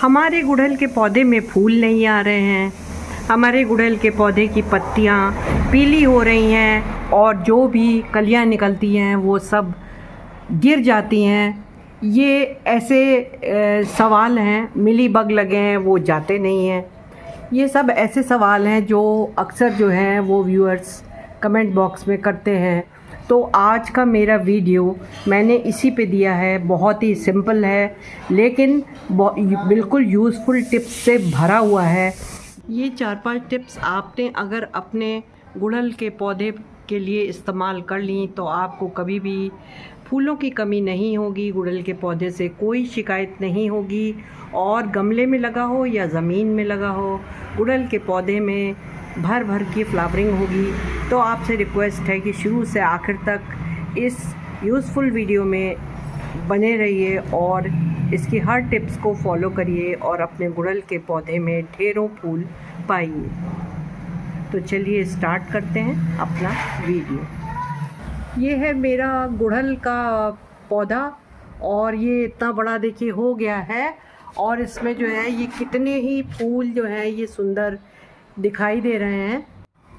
हमारे गुड़हल के पौधे में फूल नहीं आ रहे हैं। हमारे गुड़हल के पौधे की पत्तियां पीली हो रही हैं और जो भी कलियां निकलती हैं वो सब गिर जाती हैं। ये ऐसे सवाल हैं, मिली बग लगे हैं वो जाते नहीं हैं। ये सब ऐसे सवाल हैं जो अक्सर जो हैं वो व्यूअर्स कमेंट बॉक्स में करते हैं। तो आज का मेरा वीडियो मैंने इसी पे दिया है। बहुत ही सिंपल है लेकिन बिल्कुल यूज़फुल टिप्स से भरा हुआ है। ये 4-5 टिप्स आपने अगर अपने गुड़हल के पौधे के लिए इस्तेमाल कर ली तो आपको कभी भी फूलों की कमी नहीं होगी। गुड़हल के पौधे से कोई शिकायत नहीं होगी। और गमले में लगा हो या ज़मीन में लगा हो, गुड़हल के पौधे में भर भर की फ्लावरिंग होगी। तो आपसे रिक्वेस्ट है कि शुरू से आखिर तक इस यूज़फुल वीडियो में बने रहिए और इसकी हर टिप्स को फॉलो करिए और अपने गुड़हल के पौधे में ढेरों फूल पाइए। तो चलिए स्टार्ट करते हैं अपना वीडियो। ये है मेरा गुड़हल का पौधा और ये इतना बड़ा देखिए हो गया है और इसमें जो है ये कितने ही फूल जो हैं ये सुंदर दिखाई दे रहे हैं।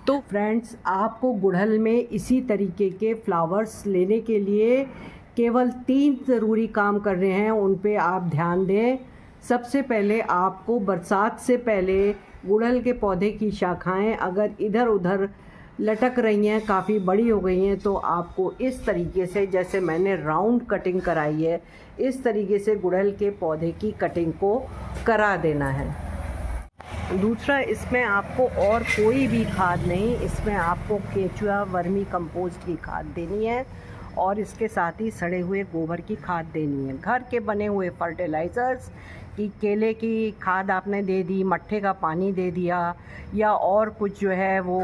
तो फ्रेंड्स, आपको गुड़हल में इसी तरीके के फ्लावर्स लेने के लिए केवल 3 ज़रूरी काम कर रहे हैं, उन पे आप ध्यान दें। सबसे पहले आपको बरसात से पहले गुड़हल के पौधे की शाखाएं अगर इधर उधर लटक रही हैं, काफ़ी बड़ी हो गई हैं, तो आपको इस तरीके से, जैसे मैंने राउंड कटिंग कराई है, इस तरीके से गुड़हल के पौधे की कटिंग को करा देना है। दूसरा, इसमें आपको और कोई भी खाद नहीं, इसमें आपको केचुआ वर्मी कंपोस्ट की खाद देनी है और इसके साथ ही सड़े हुए गोबर की खाद देनी है। घर के बने हुए फर्टिलाइज़र्स की केले की खाद आपने दे दी, मट्ठे का पानी दे दिया या और कुछ जो है वो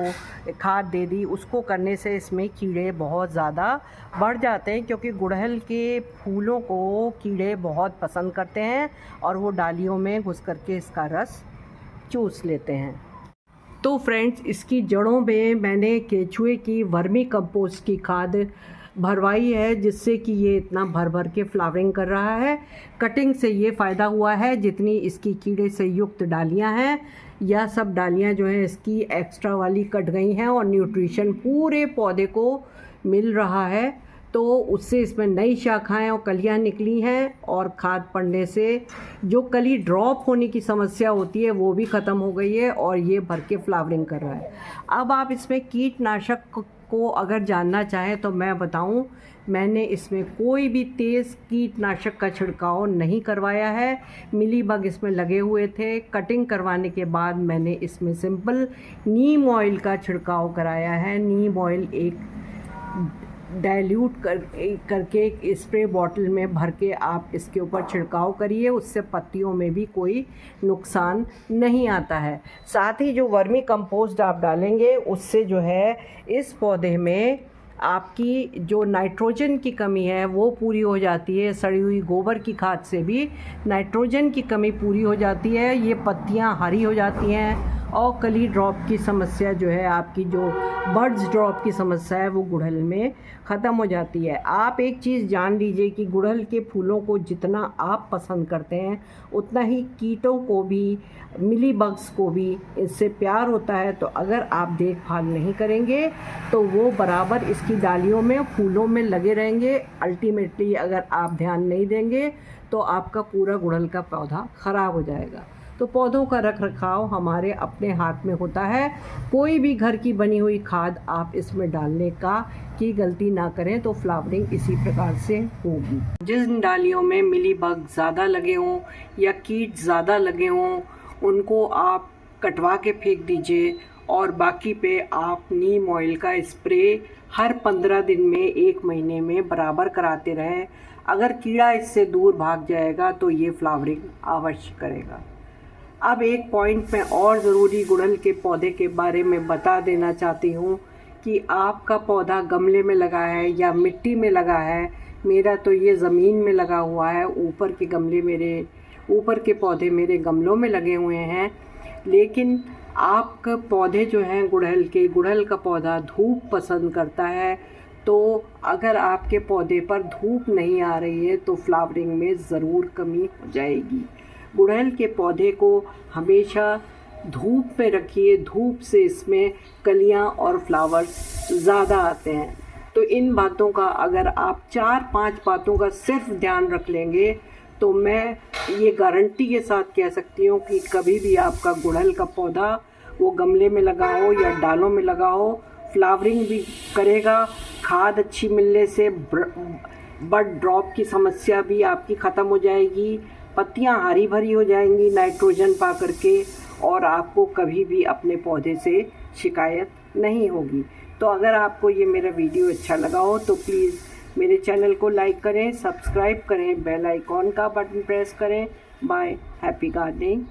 खाद दे दी, उसको करने से इसमें कीड़े बहुत ज़्यादा बढ़ जाते हैं, क्योंकि गुड़हल के फूलों को कीड़े बहुत पसंद करते हैं और वो डालियों में घुस करके इसका रस चूस लेते हैं। तो फ्रेंड्स, इसकी जड़ों में मैंने केचुए की वर्मी कंपोस्ट की खाद भरवाई है, जिससे कि ये इतना भर भर के फ्लावरिंग कर रहा है। कटिंग से ये फ़ायदा हुआ है, जितनी इसकी कीड़े से युक्त डालियां हैं या सब डालियां जो हैं इसकी एक्स्ट्रा वाली कट गई हैं और न्यूट्रिशन पूरे पौधे को मिल रहा है। तो उससे इसमें नई शाखाएं और कलियां निकली हैं और खाद पड़ने से जो कली ड्रॉप होने की समस्या होती है वो भी ख़त्म हो गई है और ये भर के फ्लावरिंग कर रहा है। अब आप इसमें कीटनाशक को अगर जानना चाहें तो मैं बताऊं, मैंने इसमें कोई भी तेज़ कीटनाशक का छिड़काव नहीं करवाया है। मिली बग इसमें लगे हुए थे। कटिंग करवाने के बाद मैंने इसमें सिंपल नीम ऑयल का छिड़काव कराया है। नीम ऑयल एक डाइल्यूट करके एक स्प्रे बॉटल में भर के आप इसके ऊपर छिड़काव करिए, उससे पत्तियों में भी कोई नुकसान नहीं आता है। साथ ही जो वर्मी कंपोस्ट आप डालेंगे उससे जो है इस पौधे में आपकी जो नाइट्रोजन की कमी है वो पूरी हो जाती है। सड़ी हुई गोबर की खाद से भी नाइट्रोजन की कमी पूरी हो जाती है। ये पत्तियां हरी हो जाती हैं और कली ड्रॉप की समस्या जो है, आपकी जो बर्ड्स ड्रॉप की समस्या है, वो गुड़हल में ख़त्म हो जाती है। आप एक चीज़ जान लीजिए कि गुड़हल के फूलों को जितना आप पसंद करते हैं उतना ही कीटों को भी, मिली बग्स को भी इससे प्यार होता है। तो अगर आप देखभाल नहीं करेंगे तो वो बराबर इसकी डालियों में, फूलों में लगे रहेंगे। अल्टीमेटली अगर आप ध्यान नहीं देंगे तो आपका पूरा गुड़हल का पौधा ख़राब हो जाएगा। तो पौधों का रख रखाव हमारे अपने हाथ में होता है। कोई भी घर की बनी हुई खाद आप इसमें डालने की गलती ना करें, तो फ्लावरिंग इसी प्रकार से होगी। जिन डालियों में मिली बग ज़्यादा लगे हों या कीट ज़्यादा लगे हों उनको आप कटवा के फेंक दीजिए और बाकी पे आप नीम ऑयल का स्प्रे हर 15 दिन में 1 महीने में बराबर कराते रहें। अगर कीड़ा इससे दूर भाग जाएगा तो ये फ्लावरिंग अवश्य करेगा। अब एक पॉइंट में और ज़रूरी गुड़हल के पौधे के बारे में बता देना चाहती हूँ कि आपका पौधा गमले में लगा है या मिट्टी में लगा है। मेरा तो ये ज़मीन में लगा हुआ है। ऊपर के पौधे मेरे गमलों में लगे हुए हैं। लेकिन आपका पौधे जो हैं गुड़हल का पौधा धूप पसंद करता है। तो अगर आपके पौधे पर धूप नहीं आ रही है तो फ्लावरिंग में ज़रूर कमी हो जाएगी। गुड़हल के पौधे को हमेशा धूप में रखिए, धूप से इसमें कलियां और फ्लावर्स ज़्यादा आते हैं। तो इन बातों का अगर आप 4-5 बातों का सिर्फ ध्यान रख लेंगे तो मैं ये गारंटी के साथ कह सकती हूँ कि कभी भी आपका गुड़हल का पौधा वो गमले में लगा हो या डालों में लगा हो, फ्लावरिंग भी करेगा। खाद अच्छी मिलने से बड ड्रॉप की समस्या भी आपकी ख़त्म हो जाएगी, पत्तियां हरी भरी हो जाएंगी नाइट्रोजन पा करके, और आपको कभी भी अपने पौधे से शिकायत नहीं होगी। तो अगर आपको ये मेरा वीडियो अच्छा लगा हो तो प्लीज़ मेरे चैनल को लाइक करें, सब्सक्राइब करें, बेल आइकॉन का बटन प्रेस करें। Bye, happy gardening.